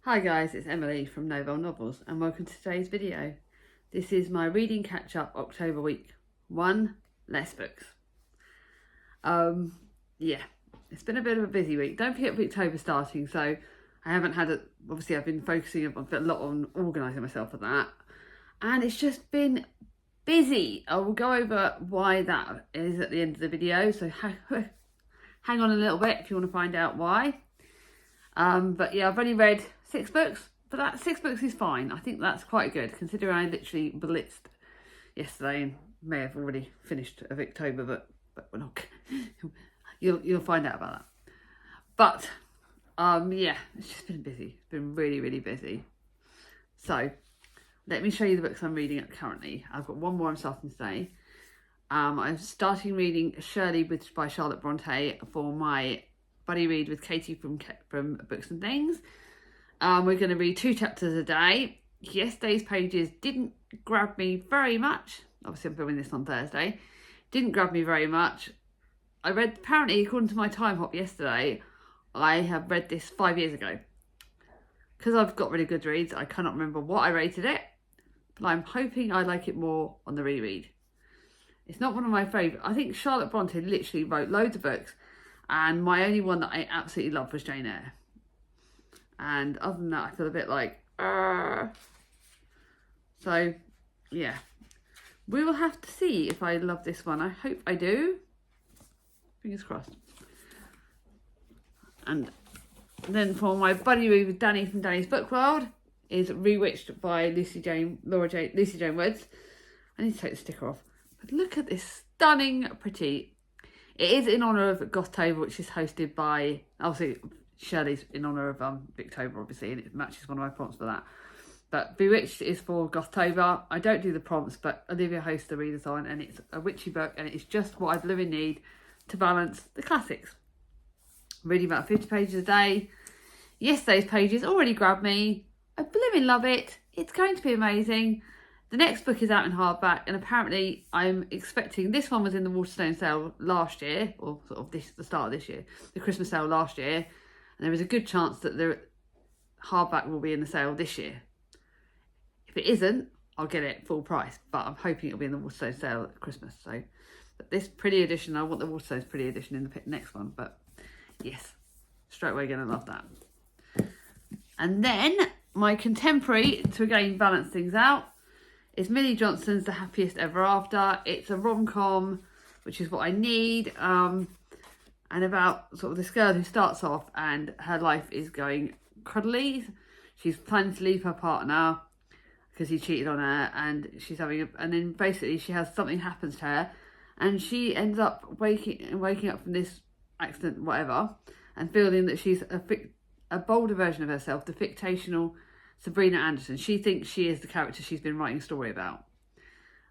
Hi guys, it's Emily from Novel Novels and welcome to today's video. This is my reading catch-up October week. One less books. Yeah, it's been a bit of a busy week. Don't forget Victober starting, so I haven't had obviously I've been focusing a lot on organising myself for that. And it's just been busy. I will go over why that is at the end of the video, so hang on a little bit if you want to find out why. But yeah, I've only read 6 books, but that 6 books is fine. I think that's quite good, considering I literally blitzed yesterday and may have already finished a Victober, but we're not. You'll find out about that. But yeah, it's just been busy. It's been really, really busy. So let me show you the books I'm reading currently. I've got one more I'm starting today. I'm starting reading Shirley by Charlotte Bronte for my buddy read with Katie from Books and Things. We're going to read 2 chapters a day. Yesterday's pages didn't grab me very much. Obviously I'm filming this on Thursday. Didn't grab me very much. I read, apparently according to my time hop yesterday, I have read this 5 years ago. Because I've got really good reads, I cannot remember what I rated it, but I'm hoping I like it more on the reread. It's not one of my favourite. I think Charlotte Bronte literally wrote loads of books, and my only one that I absolutely loved was Jane Eyre. And other than that, I feel a bit like, So, yeah. We will have to see if I love this one. I hope I do. Fingers crossed. And then for my buddy read with Danny from Danny's Book World is Rewitched by Lucy Jane Woods. I need to take the sticker off. But look at this stunning, pretty. It is in honour of Gothtober, which is hosted by, obviously, Shirley's in honour of Victober, obviously, and it matches one of my prompts for that. But Bewitched is for Gothtober. I don't do the prompts, but Olivia hosts the readers on, and it's a witchy book, and it's just what I blooming need to balance the classics. I'm reading about 50 pages a day. Yesterday's pages already grabbed me. I blooming love it. It's going to be amazing. The next book is out in hardback, and apparently I'm expecting, this one was in the Waterstone sale last year, or sort of the start of this year, the Christmas sale last year, and there is a good chance that the hardback will be in the sale this year. If it isn't, I'll get it full price, but I'm hoping it'll be in the Waterstone sale at Christmas. So, but this pretty edition, I want the Waterstone's pretty edition in the next one, but yes, straight away going to love that. And then my contemporary, to again balance things out, is Millie Johnson's The Happiest Ever After. It's a rom-com, which is what I need, and about sort of this girl who starts off and her life is going cuddly. She's planning to leave her partner because he cheated on her, and she's having and then basically she has something happens to her, and she ends up waking up from this accident, whatever, and feeling that she's a bolder version of herself, the fictional Sabrina Anderson. She thinks she is the character she's been writing a story about.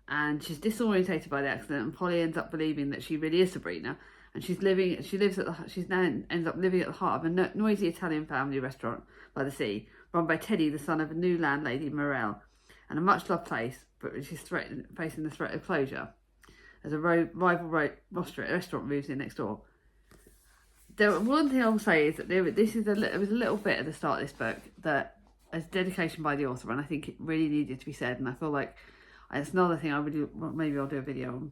And she's disorientated by the accident, and Polly ends up believing that she really is Sabrina. And she now ends up living at the heart of a noisy Italian family restaurant by the sea, run by Teddy, the son of a new landlady, Morel, and a much-loved place, but she's facing the threat of closure as a rival restaurant moves in next door. One thing I will say is that there was a little bit at the start of this book that as dedication by the author, and I think it really needed to be said, and I feel like it's another thing maybe I'll do a video on.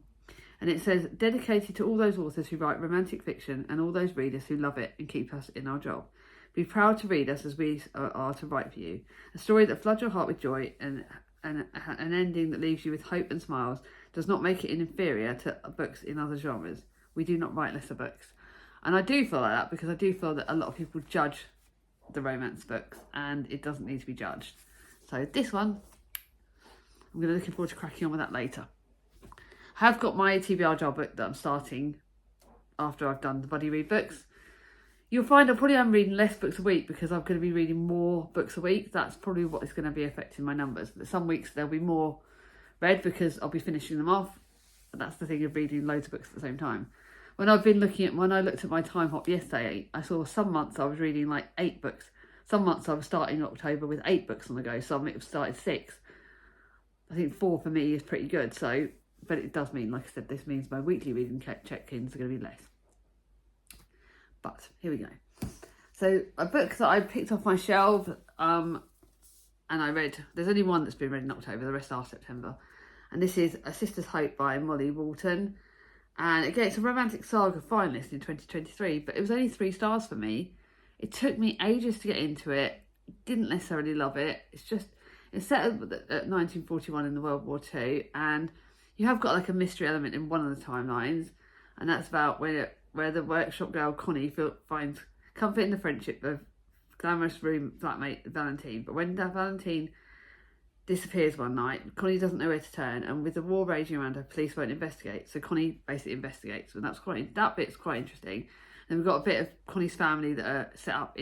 And it says, dedicated to all those authors who write romantic fiction and all those readers who love it and keep us in our job. Be proud to read us as we are to write for you. A story that floods your heart with joy and an ending that leaves you with hope and smiles does not make it inferior to books in other genres. We do not write lesser books. And I do feel like that because I do feel that a lot of people judge the romance books, and it doesn't need to be judged. So this one, I'm going to looking forward to cracking on with that later. I have got my TBR job book that I'm starting after I've done the buddy read books. You'll find I'm reading less books a week because I'm going to be reading more books a week. That's probably what is going to be affecting my numbers. But some weeks there'll be more read because I'll be finishing them off. But that's the thing of reading loads of books at the same time. When I looked at my time hop yesterday, I saw some months I was reading like 8 books. Some months I was starting October with 8 books on the go. Some it started 6. I think 4 for me is pretty good. So, but it does mean, like I said, this means my weekly reading check-ins are going to be less. But here we go. So a book that I picked off my shelf and I read, there's only one that's been read in October, the rest are September. And this is A Sister's Hope by Molly Walton. And again, it's a romantic saga finalist in 2023, but it was only 3 stars for me. It took me ages to get into it. Didn't necessarily love it. It's set at 1941 in the World War II, and you have got like a mystery element in one of the timelines, and that's about where the workshop girl Connie finds comfort in the friendship of glamorous room flatmate Valentine. But when Valentine disappears one night, Connie doesn't know where to turn, and with the war raging around her, police won't investigate. So Connie basically investigates, and that bit's quite interesting. And we've got a bit of Connie's family that are set up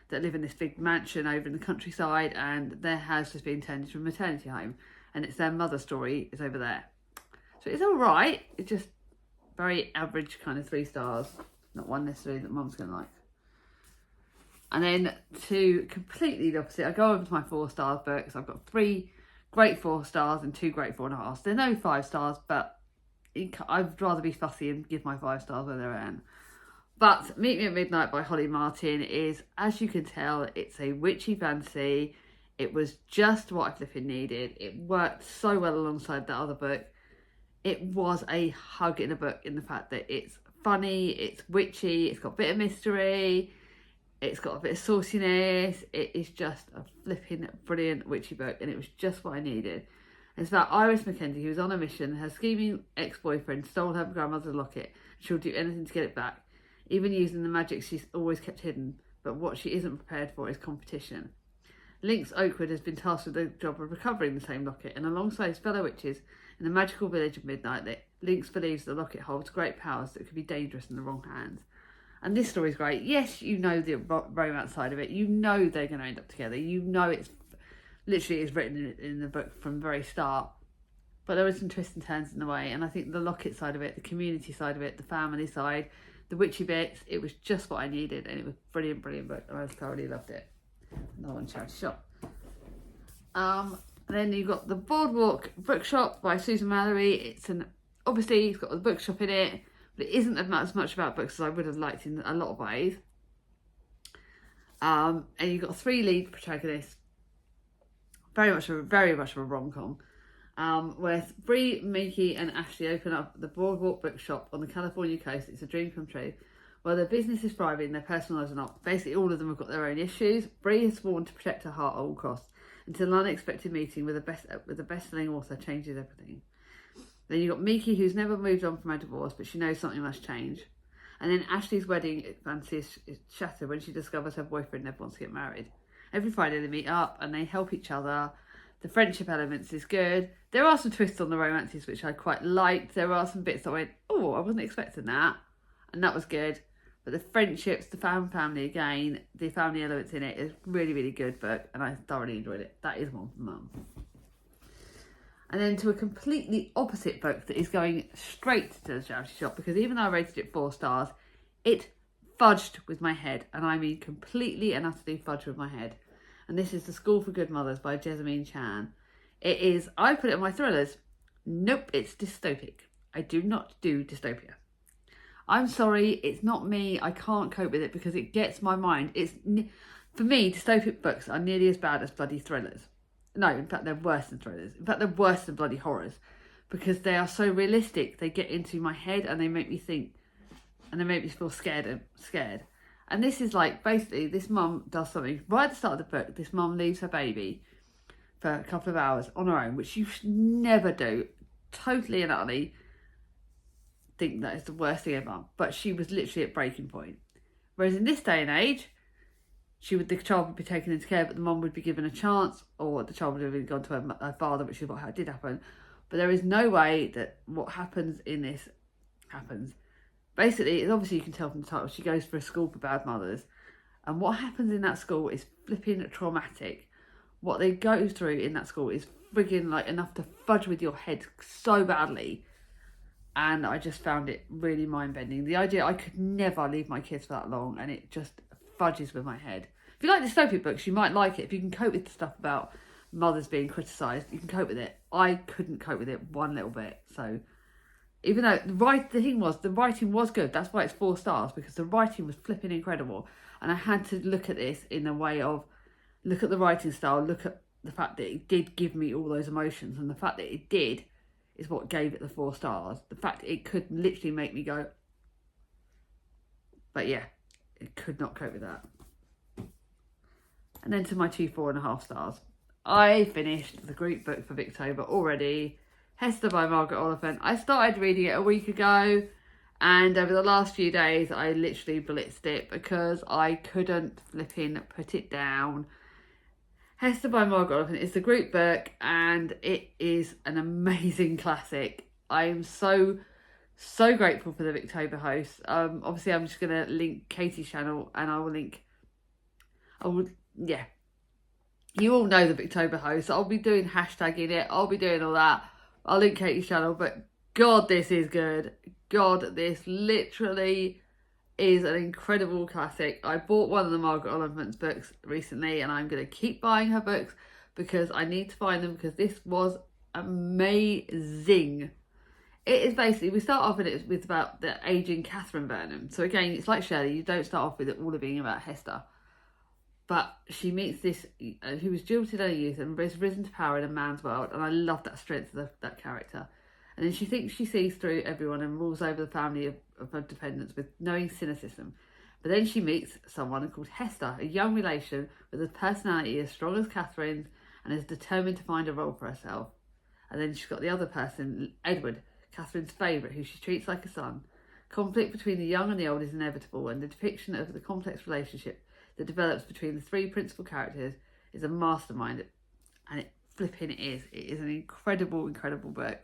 that live in this big mansion over in the countryside, and their house has been turned into a maternity home, and it's their mother story is over there. So it's all right. It's just very average kind of 3 stars. Not one necessarily that Mum's going to like. And then to completely the opposite, I go over to my 4 stars books. I've got 3 great 4 stars and 2 great 4.5. They're no 5 stars, but I'd rather be fussy and give my 5 stars where they're at. But Meet Me at Midnight by Holly Martin is, as you can tell, it's a witchy fantasy. It was just what I flipping needed. It worked so well alongside that other book. It was a hug in a book in the fact that it's funny, it's witchy, it's got a bit of mystery, it's got a bit of sauciness. It is just a flipping brilliant witchy book, and it was just what I needed. It's about Iris Mackenzie, who was on a mission. Her scheming ex-boyfriend stole her grandmother's locket. She'll do anything to get it back, even using the magic she's always kept hidden. But what she isn't prepared for is competition. Lynx Oakwood has been tasked with the job of recovering the same locket, and alongside his fellow witches in the magical village of Midnight, Lynx believes the locket holds great powers that could be dangerous in the wrong hands. And this story is great. Yes, you know the romance side of it. You know they're going to end up together. You know it's literally is written in the book from the very start. But there were some twists and turns in the way, and I think the locket side of it, the community side of it, the family side, the witchy bits, it was just what I needed, and it was a brilliant, brilliant book, and I thoroughly loved it. Another one, charity shop. Then you've got The Boardwalk Bookshop by Susan Mallory. Obviously it's got the bookshop in it, but it isn't as much about books as I would have liked in a lot of ways. And you've got 3 lead protagonists. Very much of a rom-com. Where Bree, Mickey and Ashley open up the Boardwalk Bookshop on the California coast. It's a dream come true. While their business is thriving, their personal lives are not. Basically, all of them have got their own issues. Bree has sworn to protect her heart at all costs, until an unexpected meeting with a best-selling author changes everything. Then you've got Miki, who's never moved on from her divorce, but she knows something must change. And then Ashley's wedding fantasy is shattered when she discovers her boyfriend never wants to get married. Every Friday they meet up and they help each other. The friendship elements is good. There are some twists on the romances which I quite liked. There are some bits that I went, oh, I wasn't expecting that. And that was good. But the friendships, the family again, the family elements in it is really, really good book, and I thoroughly enjoyed it. That is one for Mum. And then to a completely opposite book that is going straight to the charity shop, because even though I rated it 4 stars, it fudged with my head, and I mean completely and utterly fudged with my head. And this is The School for Good Mothers by Jessamine Chan. It is, I put it in my thrillers. Nope, it's dystopic. I do not do dystopia. I'm sorry, it's not me. I can't cope with it because it gets my mind. For me, dystopic books are nearly as bad as bloody thrillers. No, in fact, they're worse than thrillers. In fact, they're worse than bloody horrors because they are so realistic. They get into my head and they make me think, and they make me feel scared. And this is like, basically, this mum does something. Right at the start of the book, this mum leaves her baby for a couple of hours on her own, which you should never do. Totally and utterly think that is the worst thing ever. But she was literally at breaking point. Whereas in this day and age, the child would be taken into care, but the mum would be given a chance, or the child would have gone to her father, which is what did happen. But there is no way that what happens in this happens. Basically, obviously you can tell from the title, she goes for a school for bad mothers. And what happens in that school is flipping traumatic. What they go through in that school is frigging like enough to fudge with your head so badly. And I just found it really mind-bending. The idea I could never leave my kids for that long, and it just fudges with my head. If you like dystopic books, you might like it. If you can cope with the stuff about mothers being criticised, you can cope with it. I couldn't cope with it one little bit. So even though the writing was good. That's why it's 4 stars, because the writing was flipping incredible. And I had to look at this in a way of, look at the writing style, look at the fact that it did give me all those emotions, and the fact that it did is what gave it the 4 stars. The fact it could literally make me go, but yeah, it could not cope with that. And then to my 2 4.5 stars. I finished the group book for Victober already, Hester by Margaret Oliphant. I started reading it a week ago, and over the last few days I literally blitzed it because I couldn't flipping put it down. Hester by Margaret Oliphant is the group book, and it is an amazing classic. I am so grateful for the Victober hosts. Obviously I'm just going to link Katie's channel, and yeah, you all know the Victober hosts. I'll be doing hashtagging it, I'll be doing all that. I'll link Katie's channel, but God, this is good. God, this literally is an incredible classic. I bought one of the Margaret Oliphant's books recently, and I'm going to keep buying her books because I need to find them, because this was amazing. It is basically, we start off with about the ageing Catherine Burnham. So again, it's like Shelley, you don't start off with it all being about Hester. But she meets this, who was jilted in her youth and has risen to power in a man's world. And I love that strength of that character. And then she thinks she sees through everyone and rules over the family of her dependents with knowing cynicism. But then she meets someone called Hester, a young relation with a personality as strong as Catherine's and is determined to find a role for herself. And then she's got the other person, Edward, Catherine's favourite, who she treats like a son. Conflict between the young and the old is inevitable, and the depiction of the complex relationship that develops between the 3 principal characters is a mastermind, and it flipping is. It is an incredible book.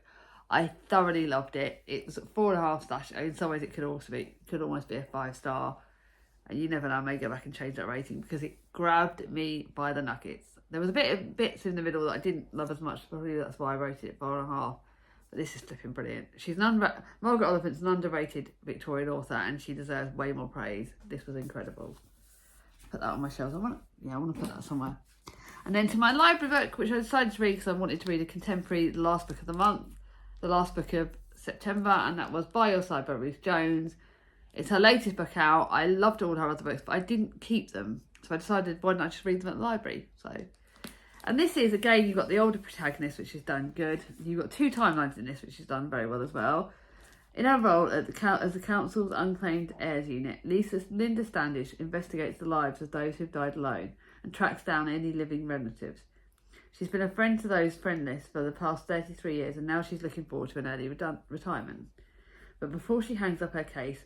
I thoroughly loved it. It was 4.5 stars. In some ways, it could almost be a 5 star. And you never know, I may go back and change that rating because it grabbed me by the nuggets. There was bits in the middle that I didn't love as much. Probably that's why I rated it 4.5. But this is flipping brilliant. Margaret Oliphant's an underrated Victorian author, and she deserves way more praise. This was incredible. Put that on my shelves. I want to put that somewhere. And then to my library book, which I decided to read because I wanted to read a contemporary, the last book of the month, the last book of September, and that was By Your Side by Ruth Jones. It's her latest book out. I loved all her other books, but I didn't keep them, so I decided, why don't I just read them at the library? And this is, again, you've got the older protagonist, which is done good. You've got 2 timelines in this, which is done very well as well. In her role as the council's unclaimed heirs unit, Linda Standish investigates the lives of those who've died alone and tracks down any living relatives. She's been a friend to those friendless for the past 33 years, and now she's looking forward to an early retirement. But before she hangs up her case,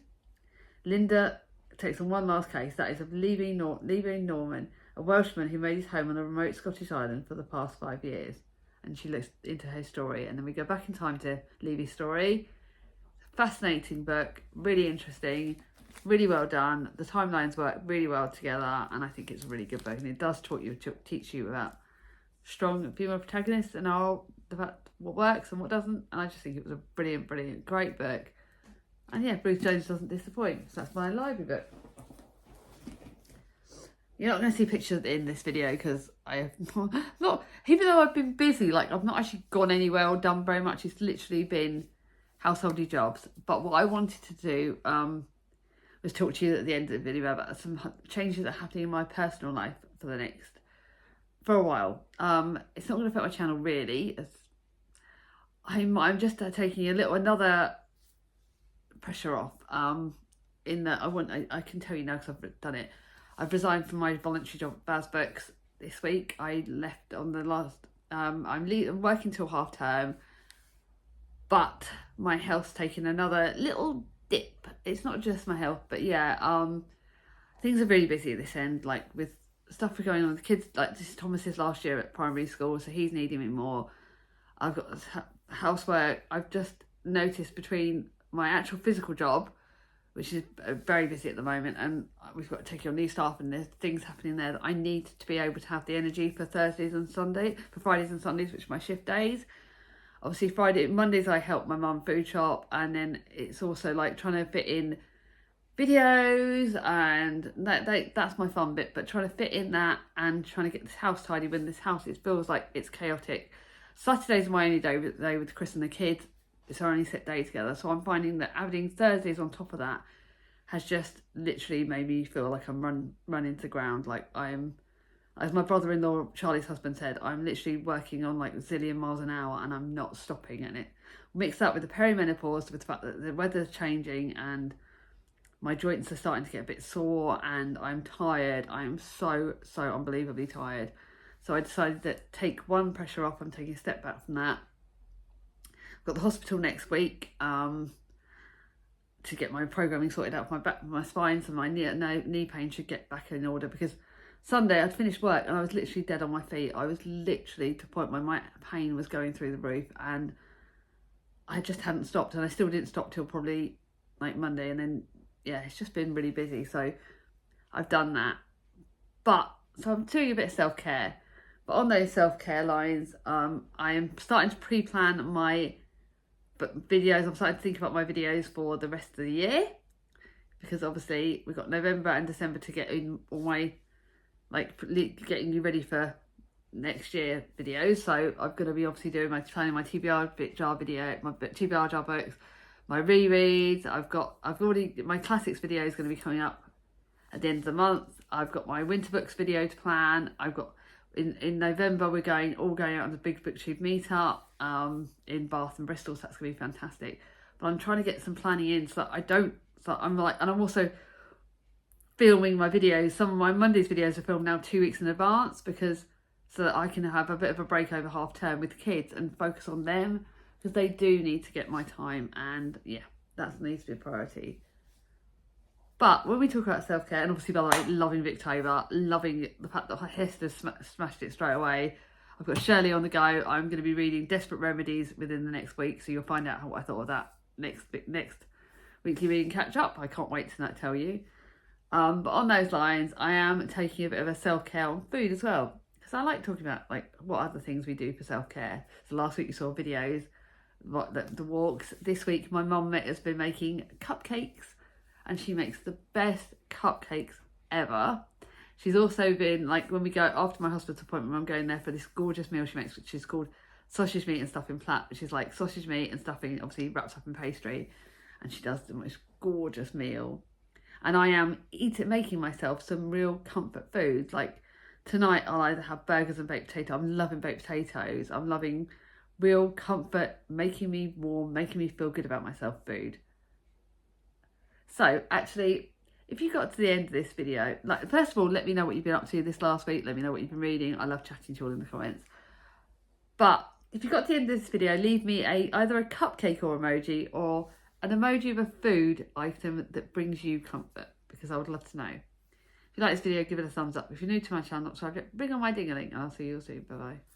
Linda takes on one last case, that is of Levi Norman, a Welshman who made his home on a remote Scottish island for the past 5 years. And she looks into her story, and then we go back in time to Levi's story. Fascinating book, really interesting, really well done. The timelines work really well together, and I think it's a really good book. And it does teach you about strong female protagonists and about what works and what doesn't. And I just think it was a brilliant, great book. And yeah, Ruth Jones doesn't disappoint. So that's my library book. You're not going to see pictures in this video because I have not, even though I've been busy, like I've not actually gone anywhere or done very much. It's literally been householdy jobs. But what I wanted to do was talk to you at the end of the video about some changes that are happening in my personal life for a while. It's not going to affect my channel really. I'm just taking another pressure off. In that I can tell you now because I've done it. I've resigned from my voluntary job at Baz Books this week. I left on the last. I'm working till half term, but my health's taken another little dip. It's not just my health, but yeah, things are really busy at this end. Like with stuff going on with the kids. Like this is Thomas's last year at primary school, so he's needing me more. I've got housework. I've just noticed between my actual physical job, which is very busy at the moment, and we've got to take on new staff, and there's things happening there that I need to be able to have the energy for Fridays and Sundays, which are my shift days. Obviously Mondays I help my mum food shop, and then it's also like trying to fit in videos, and that's my fun bit, but trying to fit in that and trying to get this house tidy when this house, it feels like it's chaotic. Saturday's my only day with Chris and the kids. It's our only set day together, so I'm finding that adding Thursdays on top of that has just literally made me feel like I'm running to the ground. Like as my brother-in-law, Charlie's husband, said, I'm literally working on like a zillion miles an hour and I'm not stopping. And it mixed up with the perimenopause, with the fact that the weather's changing and my joints are starting to get a bit sore and I'm tired. I am so unbelievably tired. So I decided to take one pressure off. I'm taking a step back from that. I've got the hospital next week to get my programming sorted out for my back, my spine, so my knee pain should get back in order, because Sunday I'd finished work and I was literally dead on my feet. I was literally to the point where my pain was going through the roof and I just hadn't stopped, and I still didn't stop till probably like Monday. And then yeah, it's just been really busy, so I've done that. But so I'm doing a bit of self-care, but on those self-care lines, I am starting to pre-plan my videos. I'm starting to think about my videos for the rest of the year, because obviously we've got November and December to get in all my getting you ready for next year videos. So I'm going to be obviously doing planning my TBR jar video, my TBR jar books, my rereads. My classics video is going to be coming up at the end of the month. I've got my winter books video to plan. I've got in November we're all going out on the big Booktube meetup in Bath and Bristol, so that's going to be fantastic. But I'm trying to get some planning in so that and I'm also filming my videos. Some of my Monday's videos are filmed now 2 weeks in advance, so that I can have a bit of a break over half term with the kids and focus on them, because they do need to get my time, and yeah, that needs to be a priority. But when we talk about self-care, and obviously by the way, loving victober, loving the fact that Hester smashed it straight away. I've got Shirley on the go. I'm going to be reading Desperate Remedies within the next week, so you'll find out what I thought of that next weekly reading catch up. I can't wait to tell you. But on those lines, I am taking a bit of a self-care on food as well, because I like talking about like what other things we do for self-care. So last week you saw videos, the walks. This week my mum has been making cupcakes, and she makes the best cupcakes ever. She's also been, like, when we go after my hospital appointment, I'm going there for this gorgeous meal she makes, which is called sausage meat and stuffing plat, which is like sausage meat and stuffing, obviously wrapped up in pastry, and she does the most gorgeous meal. And I am making myself some real comfort foods. Like tonight I'll either have burgers and baked potato. I'm loving baked potatoes. I'm loving real comfort, making me warm, making me feel good about myself food. So actually, if you got to the end of this video, like, first of all, let me know what you've been up to this last week. Let me know what you've been reading. I love chatting to you all in the comments. But if you got to the end of this video, leave me either a cupcake or emoji, or an emoji of a food item that brings you comfort, because I would love to know. If you like this video, give it a thumbs up. If you're new to my channel, not subscribed yet, bring on my ding-a-ling, and I'll see you all soon. Bye bye.